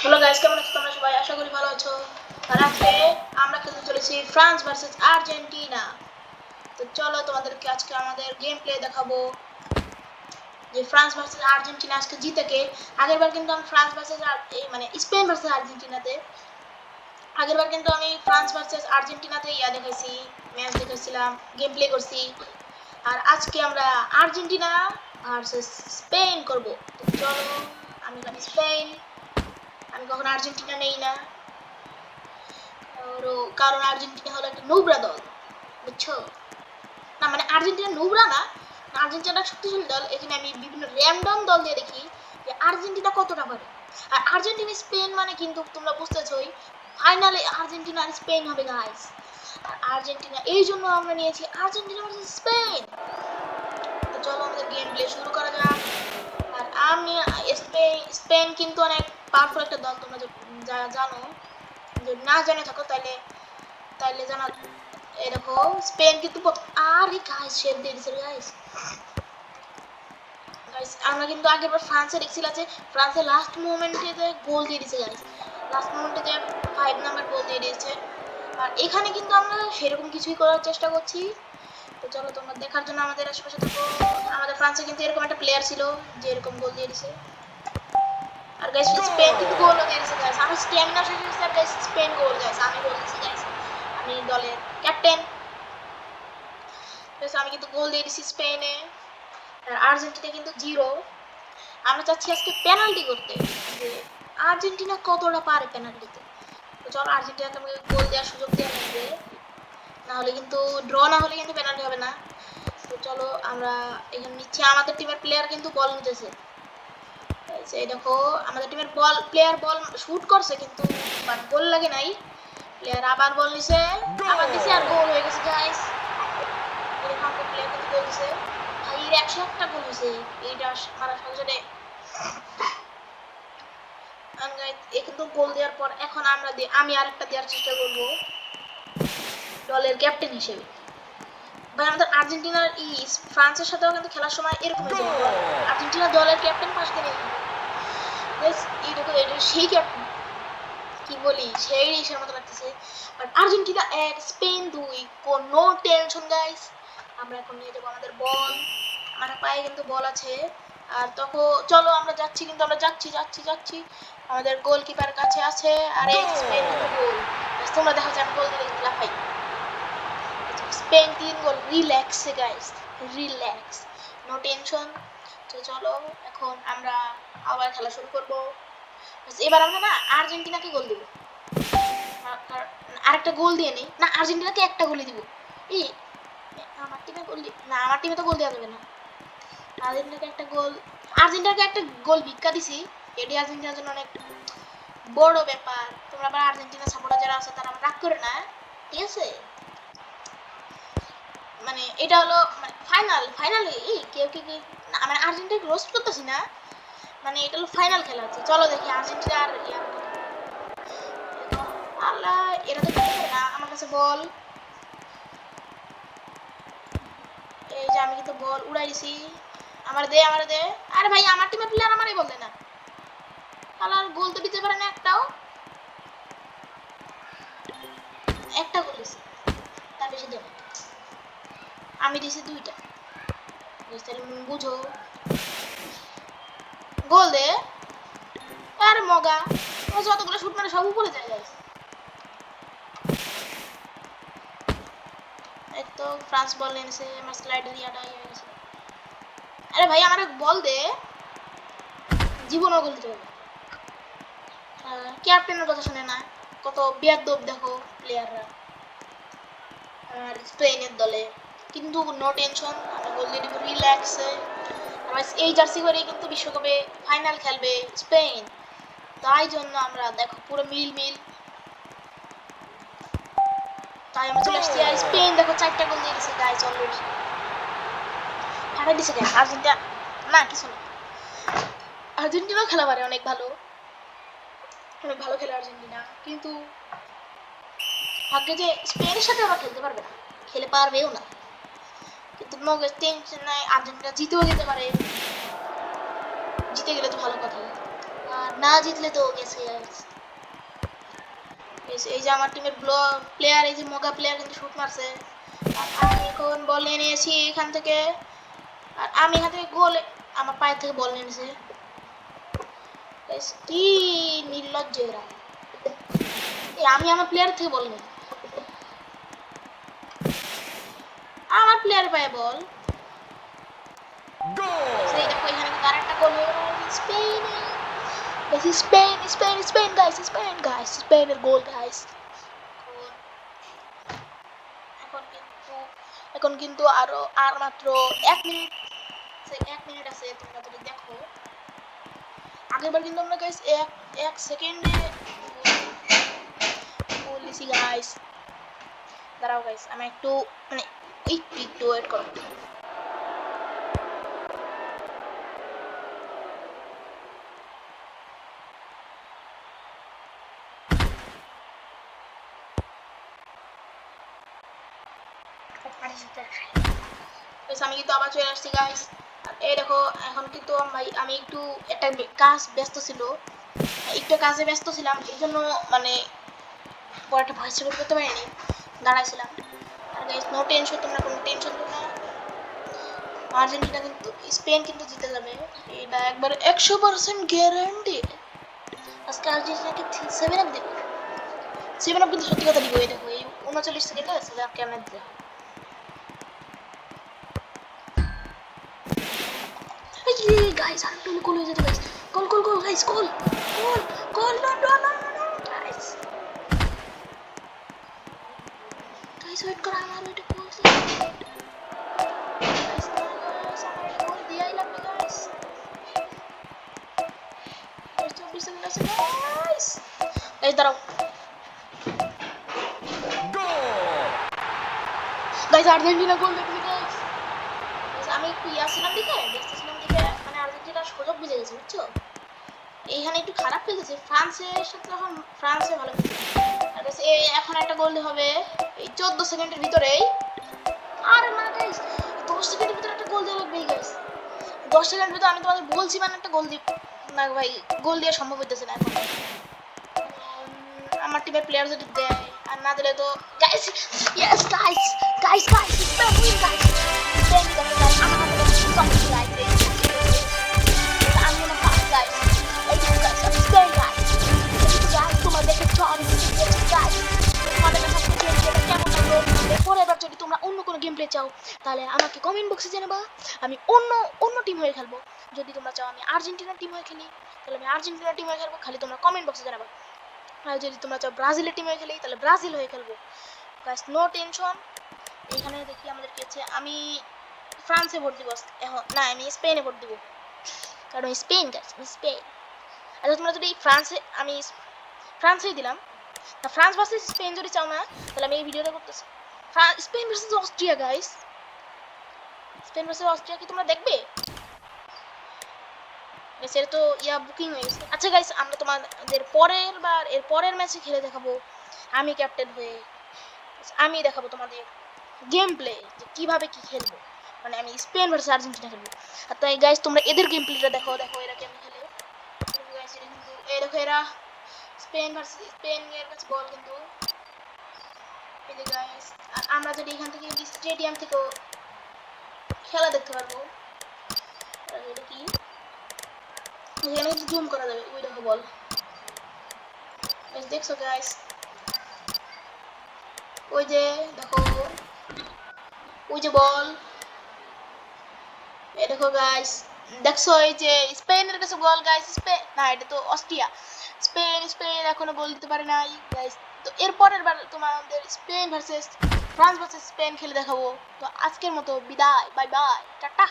Hello guys, কেমন আছো তোমরা সবাই? আশা করি ভালো আছো। আর আজকে আমরা খেলতে চলেছি ফ্রান্স ভার্সেস আর্জেন্টিনা। তো চলো তোমাদেরকে আজকে আমাদের গেম প্লে দেখাবো যে ফ্রান্স ভার্সেস আর্জেন্টিনা আজকে জিতে কে। আগেরবার কিন্তু আমি ফ্রান্স ভার্সেস মানে স্পেন ভার্সেস আর্জেন্টিনাতে আগেরবার কিন্তু আমি ফ্রান্স ভার্সেস আর্জেন্টিনাতে দেখাইছি, ম্যাচ দেখাইছিলাম, গেম প্লে করছি। আর আজকে আমরা আর্জেন্টিনা ভার্সেস স্পেন করব। তো চলো, আমি স্পেন, আমি কখনো আর্জেন্টিনা নেই না, কারণ আর্জেন্টিনা হলো একটা নোংরা দল, বুঝছো? না মানে আর্জেন্টিনা নোংরা না, আর্জেন্টিনা শক্তিশালী দল। এখানে আমি বিভিন্ন র্যান্ডম দল দিয়ে দেখি যে আর্জেন্টিনা কতটা পারে। আর আর্জেন্টিনা স্পেন মানে কিন্তু তোমরা বুঝতেছই, ফাইনালে আর্জেন্টিনা আর স্পেন হবে গাইস। আর আর্জেন্টিনা, এই জন্য আমরা নিয়েছি আর্জেন্টিনা ভার্সেস স্পেন। তো চলো আমাদের গেম প্লে শুরু করা যাক। আর আমি স্পেন কিন্তু অনেক পাওয়ারফুল একটা দল, তোমরা জানো। যদি না জেনে থাকো তাহলে তাহলে জানা। এই দেখো স্পেন কিন্তু আরে গাইস শেপ দিয়ে দিছে গাইস। গাইস আমরা কিন্তু আগেরবার ফ্রান্সে দেখছিলাম যে ফ্রান্সের লাস্ট মোমেন্টে যে গোল দিয়ে দিছে গাইস, লাস্ট মোমেন্টে যে 5 নাম্বার গোল দিয়ে দিয়েছে। আর এখানে কিন্তু আমরা সেরকম কিছুই করার চেষ্টা করছি। তো চলো তোমরা দেখার জন্য আমাদের আশেপাশে থাকো। আমাদের ফ্রান্সে কিন্তু এরকম একটা প্লেয়ার ছিল যে এরকম গোল দিয়ে দিছে। আর গাইস স্পেন কিন্তু গোলও দিয়ে দিছে গাইস। আমার স্ট্যামিনা শেষ হয়ে গেছে আর গাইস স্পেন গোল গাইস, আমি গোল দিছি গাইস, আমি দলের ক্যাপ্টেন। আমি কিন্তু গোল দিয়ে দিছি স্পেনে। আর আর্জেন্টিনা কিন্তু 0। আমরা চাচ্ছি আজকে পেনাল্টি করতে, যে আর্জেন্টিনা কতটা পারে পেনাল্টিতে। তো চলো আর্জেন্টিনাকে আমাকে গোল দেওয়ার সুযোগ দেওয়া লাগবে, না হলে কিন্তু ড্র না হলে কিন্তু পেনাল্টি হবে না। তো চলো আমরা এখানে নিচ্ছি, আমাদের টিমের প্লেয়ার কিন্তু বল নিতেছে। এই দেখো আমাদের টিমের প্লেয়ার বল শুট করছে কিন্তু বাট গোল লাগে নাই। প্লেয়ার আবার বল নিছে, আবার দিছে আর গোল হয়ে গেছে গাইস। এরকম প্লেয়ার কিন্তু গোল দিছে ভাই, 101টা গোল হয়েছে এইটা মারার সাথে সাথে। কিন্তু গোল দেওয়ার পর এখন আমি আরেকটা দেওয়ার চেষ্টা করব দলের ক্যাপ্টেন হিসেবে। ভাই আমাদের আর্জেন্টিনার ফ্রান্সের সাথেও কিন্তু খেলার সময় এরকম হয়েছে, আর্জেন্টিনা দলের ক্যাপ্টেন পাশ থেকে এই দেখো এটা সেই ক্যাপ্টেন, কি বলি সেই ইসের মতো লাগতেছে। বাট আর্জেন্টিনা 1 স্পেন 2, কোনো টেনশন গাইস। আমরা এখন নিয়ে যাবো আমাদের বল, আমার পায়ে কিন্তু বল আছে। আর তখন চলো আমরা যাচ্ছি, কিন্তু আমরা যাচ্ছি যাচ্ছি যাচ্ছি আমাদের গোলকিপার কাছে আছে। আর এই স্পেন কিন্তু গোল, তোমরা দেখো যে আমি গোল দিয়ে লাফাই। স্পেন 3 গোল, রিল্যাক্সে গাইস, রিল্যাক্স, নো টেনশন। তো চলো এখন আমরা আবার খেলা শুরু করব। এবার আমরা না আর্জেন্টিনাকে গোল দিব, আরেকটা গোল দিয়ে নেই না, আর্জেন্টিনাকে একটা গোলই দিব। এই আমার টিমে গোল না, আমার টিমে তো গোল দেওয়া যাবে না। আর্জেন্টিনাকে একটা গোল ভিক্ষা দিছি, এটি আর্জেন্টিনার জন্য অনেক বড় ব্যাপার। তোমরা আবার আর্জেন্টিনা সাপোর্টার যারা আছে তারা রাগ করে না, ঠিক আছে? মানে এটা হলো ফাইনালে কেউ কি না, মানে আর্জেন্টিনাকে রোস্ট করতেছি না, মানে এটা হলো ফাইনাল খেলা আছে। চলো দেখি আর্জেন্টিনা আর আল্লাহ, এরা তো খেলতে পারে না। আমার কাছে বল, এই যে আমি কিন্তু বল উড়াই দিছি। আমার দে আরে ভাই আমার টিমের প্লেয়ার আমারই বল দেয় না, আল্লাহ গোল তো দিতে পারে না একটাও। একটা গোল দিছি, তার বেশি দেব, আমি দিছি 2টা। তাহলে বুঝো, গোল দে। আরে মগা, ও যতগুলো শুট মানে সব উপরে যায় গাইস। এই তো ফ্রান্স বল নিয়েছে, আমার স্লাইডার ইয়াটা হয়ে গেছে। আরে ভাই আমার বল দে, জীবনও গোল দিতে হবে। ক্যাপ্টেনের কথা শুনে না, কত বেয়াদব দেখো প্লেয়াররা। আর স্পেনের দলে কিন্তু নো টেনশন, আমরা গোল দিয়ে দিব রিল্যাক্সে। আমরা এই জার্সি করে কিন্তু বিশ্বকাপে ফাইনাল খেলবে স্পেন, তাই জন্য আমরা দেখো পুরো মিল। তাই আমরা চলে আসছি। আর স্পেন দেখো 4টা গোল দিয়ে দিছে গাইস অলরেডি, ফাটাই দিছে গাইস। আর্জেন্টিনা না কিছু না, আর্জেন্টিনাও খেলা পারে অনেক ভালো, অনেক ভালো খেলে আর্জেন্টিনা, কিন্তু ভাগ্যে যে স্পেনের সাথে আবার খেলতে পারবে না, খেলে পারবেও না। কিন্তু নো টেনশন নাই, আর্জেন্টিনা জিতেও যেতে পারে, জিতে গেলে তো ভালো কথা। আর না জিতলে তো গেছে গাইস। এই যে আমার টিমের প্লেয়ার, এই যে মোগা প্লেয়ার কিন্তু শুট মারছে। আর আমি এখন বল নিয়ে নিয়েছি এখান থেকে, আর আমি এখান থেকে গোল, আমার পায়ের থেকে বল নিয়ে নিয়েছে। কি নির্লজ্জ এরা! আমি আমার প্লেয়ার থেকে বল নিই, আমার প্লেয়ার পায়ে বল। সেই দেখো এখানে কিন্তু আরেকটা গোল হয়ে গেল স্পেনে। Spain Spain Spain guys, Spain guys, স্পেনের গোল গাইস। এখন কিন্তু আর মাত্র 1 মিনিট, 1 মিনিট আছে। তোমরা যদি দেখো আগেরবার কিন্তু আমরা গাইস এক সেকেন্ডে গোল দিছি গাইস। দাঁড়াও গাইস, আমি একটু মানে একটু ওয়েট করো। আমি কিন্তু আবার চলে আসছি গাইস। এই দেখো এখন কিন্তু আমি একটু একটা কাজ ব্যস্ত ছিল, একটু কাজে ব্যস্ত ছিলাম, এই জন্য মানে পরে ভয়েস রেকর্ড করতে পারিনি, দাঁড়াইছিলাম। আর গাইস নো টেনশন, তোমরা কোনো টেনশন নিও না। আর্জেন্টিনা কিন্তু, স্পেন কিন্তু জিতে যাবে, এটা একবার 100% গ্যারান্টি। আজকে আর্জেন্টিনাকে 7 আপ দিব, 7 আপ কিন্তু সত্যি কথা দিব। এই দেখো এই 39 সেকেন্ডে 7 আপ কেমন দিতে হয়। গাইস আর একটু গোল হয়ে যেত guys, goal goal goal guys, goal goal goal, no no no no guys. Guys wait করো, আমার ওইটা গোল গাইস, গাইস আমার এটা গোল দিয়াই লাগবে গাইস। 24 সেকেন্ড আছে গাইস, গাইস দাঁড়াও গাইস, আর্জেন্টিনা গোল দেখবে গাইস। আমি একটু দেখতেছিলাম দেখে মানে আর্জেন্টিনার সুযোগ বুঝে গেছি, বুঝছো? এইখানে একটু খারাপ লেগেছে, ফ্রান্সের সাথে এখন ফ্রান্সে ভালো খেলছে। এখন একটা গোল হবে এই 14 সেকেন্ডের ভিতরেই। আর না গাইস 10 সেকেন্ডের ভিতরে একটা গোল দেওয়া লাগবে গাইস। 10 সেকেন্ডের ভিতরে আমি তোমাদের বলছি মানে একটা গোল দিব না ভাই, গোল দেওয়া সম্ভব হইতেছে না এখন। আমার টিমের প্লেয়ার যদি দেয়, আর না দিলে তো guys, yes guys guys guys Spain win guys, Spain জিতে গাইস। আমার হাতে কমপ্লিট গাইস, আমি না পাস গাইস, এই যে গাইস স্পেন গাইস, গাইস তোমরা দেখেছো আমি জিতেছি গাইস। তোমাদের কাছে ভিডিওটা কেমন লাগলো? এরপরে এবার যদি তোমরা অন্য কোনো গেম প্লে চাও তাহলে আমাকে কমেন্ট বক্সে জানাবা, আমি অন্য টিম হয়ে খেলবো। যদি তোমরা চাও আমি আর্জেন্টিনার টিম হয়ে খেলি তাহলে আমি আর্জেন্টিনার টিম হয়ে খেলবো, খালি তোমরা কমেন্ট বক্সে জানাবা। আর যদি তোমরা চাও ব্রাজিলের টিমে খেলি তাহলে ব্রাজিল হয়ে খেলবো গাইস, নো টেনশন। এখানে দেখি আমাদের কি আছে, আমি ফ্রান্সে ভোট দিব এখন, না আমি স্পেনে ভোট দিব, কারণ স্পেন গাইস, স্পেন। আচ্ছা তোমরা যদি আমি ফ্রান্সেই দিলাম, তা ফ্রান্স ভার্সেস স্পেন যদি চাও না তাহলে আমি এই ভিডিওটা করতেছি। Spain versus Austria guys, Spain versus Austria কি তোমরা দেখবে? সেটা তো বুকিং হয়ে গেছে। আচ্ছা গাইস আমরা তোমাদের এর পরের ম্যাচে খেলে দেখাবো আমি ক্যাপ্টেন হয়ে, আমি দেখাবো তোমাদের গেম প্লে যে কিভাবে কি খেলবো, মানে আমি স্পেন ভার্সেস আর্জেন্টিনা খেলবো। আর তাই গাইস তোমরা এদের গেম প্লেটা দেখো, এরা কেমন খেলে। গাইস এটা কিন্তু এই দেখো এরা স্পেন ভার্সেস স্পেন এর কাছে বল কিন্তু এই যে গাইস। আর আমরা যদি এখান থেকে স্টেডিয়াম থেকে খেলা দেখতে পারবো, এটা কি এখানে কিন্তু জুম করা যাবে, ওই দেখো বল দেখছো গাইস, ওই যে দেখো ওই যে বল, এই দেখো গাইস দেখছো এই যে স্পেনের কাছে গোল গাইস। স্পেন না, এটা তো অস্ট্রিয়া। স্পেন এখনো গোল দিতে পারে নাই গাইস। তো এরপরের বার তোমাদের Spain versus France versus Spain খেলে দেখাবো। তো আজকের মতো বিদায়, বাই বাই, টাটা।